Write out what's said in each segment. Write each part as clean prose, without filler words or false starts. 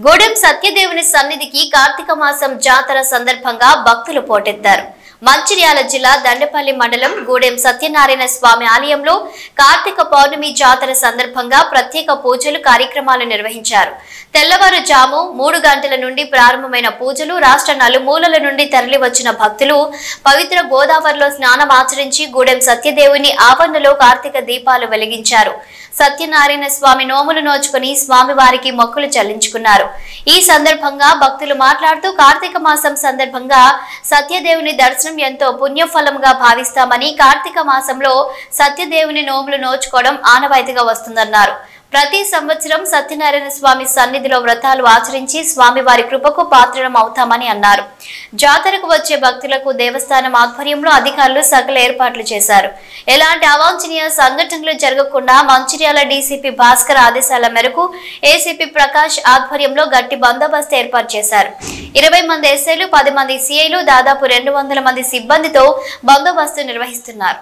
గూడెం సత్యదేవుని సన్నిధికి కార్తీక మాసం జాతర సందర్భంగా భక్తులు పోటెత్తారు. మంచిర్యాల జిల్లా దండపల్లి మండలం గూడెం సత్యనారాయణ స్వామి ఆలయంలో కార్తీక పౌర్ణమి జాతర సందర్భంగా ప్రత్యేక పూజలు కార్యక్రమాలు నిర్వహించారు. తెల్లవారుజాము 3 గంటల నుండి ప్రారంభమైన పూజలు రాష్ట్ర నలుమూలల నుండి తరలివచ్చిన భక్తులు పవిత్ర గోదావరిలో స్నానం ఆచరించి గూడెం సత్యదేవుని ఆవరణలో కార్తీక దీపాలు వెలిగించారు. సత్యనారాయణ స్వామి నోములు నోచుకుని స్వామివారికి మొక్కులు చెల్లించుకున్నారు. ఈ సందర్భంగా భక్తులు మాట్లాడుతూ కార్తీక మాసం సందర్భంగా సత్యదేవుని దర్శనం ఎంతో పుణ్యఫలంగా భావిస్తామని, కార్తీక మాసంలో సత్యదేవుని నోములు నోచుకోవడం ఆనవాయితీగా వస్తుందన్నారు. ప్రతి సంవత్సరం సత్యనారాయణ స్వామి సన్నిధిలో వ్రతాలు ఆచరించి స్వామివారి కృపకు పాత్రలం అవుతామని అన్నారు. జాతరకు వచ్చే భక్తులకు దేవస్థానం ఆధ్వర్యంలో అధికారులు సకల ఏర్పాట్లు చేశారు. ఎలాంటి అవాంఛనీయ సంఘటనలు జరగకుండా మంచిర్యాల డీసీపీ భాస్కర్ ఆదేశాల మేరకు ఏసీపీ ప్రకాష్ ఆధ్వర్యంలో గట్టి బందోబస్తు ఏర్పాటు చేశారు. 20 మంది ఎస్ఐలు, 10 మంది సిఐలు, దాదాపు 200 మంది సిబ్బందితో బందోబస్తు నిర్వహిస్తున్నారు.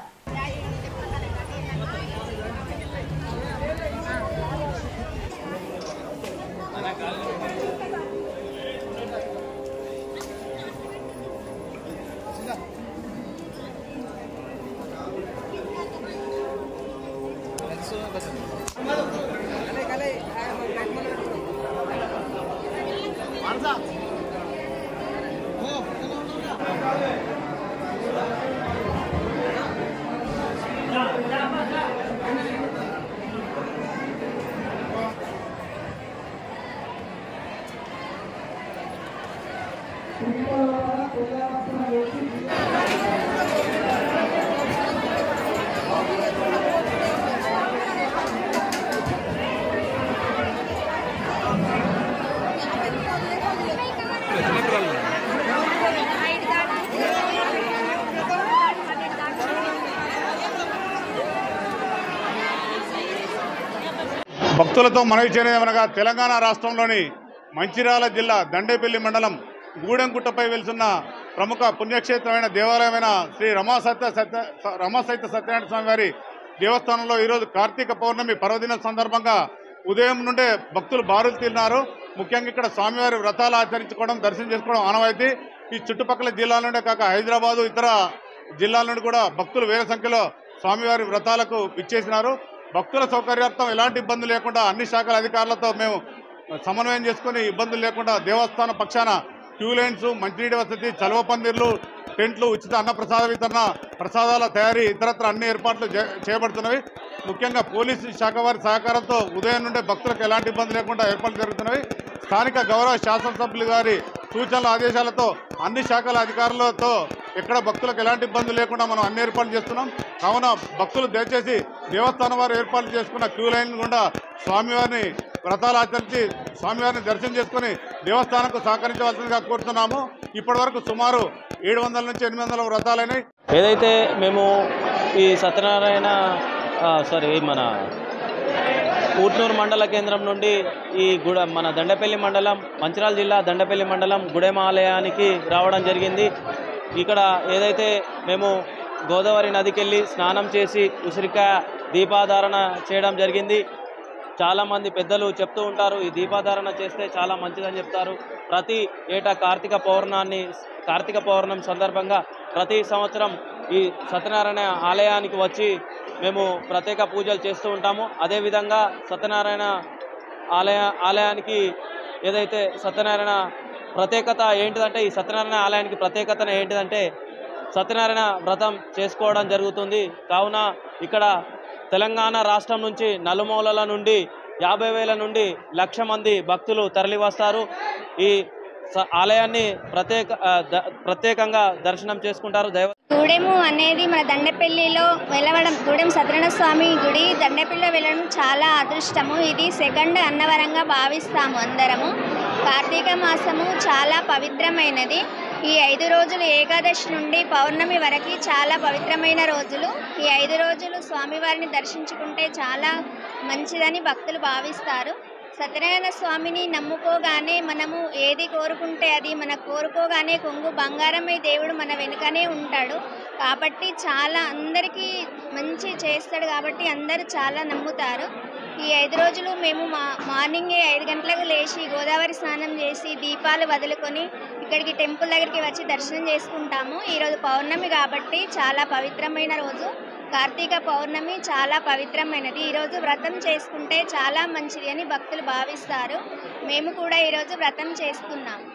భక్తులతో మనవి చేయనగా తెలంగాణ రాష్ట్రంలోని మంచిర్యాల జిల్లా దండేపల్లి మండలం గూడెంగుట్టపై వెలుసున్న ప్రముఖ పుణ్యక్షేత్రమైన దేవాలయమైన శ్రీ రమాసహిత సత్యనారాయణ స్వామి వారి దేవస్థానంలో ఈరోజు కార్తీక పౌర్ణమి పర్వదిన సందర్భంగా ఉదయం నుండే భక్తులు బారులు తీరినారు. ముఖ్యంగా ఇక్కడ స్వామివారి వ్రతాలు ఆచరించుకోవడం, దర్శనం చేసుకోవడం ఆనవాయితీ. ఈ చుట్టుపక్కల జిల్లాల నుండే కాక హైదరాబాదు, ఇతర జిల్లాల నుండి కూడా భక్తులు వేల సంఖ్యలో స్వామివారి వ్రతాలకు ఇచ్చేసినారు. భక్తుల సౌకర్యార్థం ఎలాంటి ఇబ్బందులు లేకుండా అన్ని శాఖల అధికారులతో మేము సమన్వయం చేసుకుని ఇబ్బందులు లేకుండా దేవస్థాన పక్షాన క్యూ లైన్స్, మంచినీటి వసతి, చలువ పందిర్లు, టెంట్లు, ఉచిత అన్నప్రసాద వితరణ, ప్రసాదాల తయారీ, ఇతరత్ర అన్ని ఏర్పాట్లు చేయబడుతున్నవి. ముఖ్యంగా పోలీసు శాఖ వారి సహకారంతో ఉదయం నుండే భక్తులకు ఎలాంటి ఇబ్బంది లేకుండా ఏర్పాట్లు జరుగుతున్నవి. స్థానిక గౌరవ శాసనసభ్యులు గారి సూచనల ఆదేశాలతో అన్ని శాఖల అధికారులతో ఎక్కడ భక్తులకు ఎలాంటి ఇబ్బందులు లేకుండా మనం అన్ని ఏర్పాట్లు చేస్తున్నాం. కావున భక్తులు దయచేసి దేవస్థానం వారు ఏర్పాట్లు చేసుకున్న క్యూ లైన్ గుండా స్వామివారిని వ్రతాలు ఆచరించి స్వామివారిని దర్శనం చేసుకుని దేవస్థానంకు సహకరించవలసిందిగా కోరుతున్నాము. ఇప్పటి వరకు సుమారు 700 నుంచి 800 వ్రతాలైనవి. ఏదైతే మేము ఈ సత్యనారాయణ మన ఊట్నూరు మండల కేంద్రం నుండి ఈ మన దండపల్లి మండలం, మంచిర్యాల జిల్లా దండపల్లి మండలం గూడెం ఆలయానికి రావడం జరిగింది. ఇక్కడ ఏదైతే మేము గోదావరి నదికి వెళ్ళి స్నానం చేసి ఉసిరికాయ దీపాధారణ చేయడం జరిగింది. చాలామంది పెద్దలు చెప్తూ ఉంటారు, ఈ దీపాధారణ చేస్తే చాలా మంచిదని చెప్తారు. ప్రతి ఏటా కార్తీక పౌర్ణమి సందర్భంగా ప్రతి సంవత్సరం ఈ సత్యనారాయణ ఆలయానికి వచ్చి మేము ప్రత్యేక పూజలు చేస్తూ ఉంటాము. అదేవిధంగా సత్యనారాయణ ఆలయానికి ఏదైతే సత్యనారాయణ ప్రత్యేకత ఏంటిదంటే, ఈ సత్యనారాయణ ఆలయానికి ప్రత్యేకత ఏంటిదంటే సత్యనారాయణ వ్రతం చేసుకోవడం జరుగుతుంది. కావున ఇక్కడ తెలంగాణ రాష్ట్రం నుంచి నలుమూలల నుండి 50,000 నుండి 1,00,000 మంది భక్తులు తరలి వస్తారు. ఈ ఆలయాన్ని ప్రత్యేకంగా దర్శనం చేసుకుంటారు. గూడెము అనేది మన దండపల్లిలో వెలవడం, గూడెం సత్యనారాయణ స్వామి గుడి దండపల్లిలో వెళ్ళడం చాలా అదృష్టము. ఇది సెకండ్ అన్నవరంగా భావిస్తాము అందరము. కార్తీక మాసము చాలా పవిత్రమైనది. ఈ 5 రోజులు ఏకాదశి నుండి పౌర్ణమి వరకు చాలా పవిత్రమైన రోజులు. ఈ 5 రోజులు స్వామివారిని దర్శించుకుంటే చాలా మంచిదని భక్తులు భావిస్తారు. సత్యనారాయణ స్వామిని నమ్ముకోగానే మనము ఏది కోరుకుంటే అది మన కోరుకోగానే కొంగు బంగారమై దేవుడు మన వెనుకనే ఉంటాడు. కాబట్టి చాలా అందరికీ మంచి చేస్తాడు కాబట్టి అందరూ చాలా నమ్ముతారు. ఈ 5 రోజులు మేము మార్నింగే 5 గంటలకు లేచి గోదావరి స్నానం చేసి దీపాలు వదులుకొని ఇక్కడికి టెంపుల్ దగ్గరికి వచ్చి దర్శనం చేసుకుంటాము. ఈరోజు పౌర్ణమి కాబట్టి చాలా పవిత్రమైన రోజు. కార్తీక పౌర్ణమి చాలా పవిత్రమైనది. ఈరోజు వ్రతం చేసుకుంటే చాలా మంచిది అని భక్తులు భావిస్తారు. మేము కూడా ఈరోజు వ్రతం చేసుకున్నాము.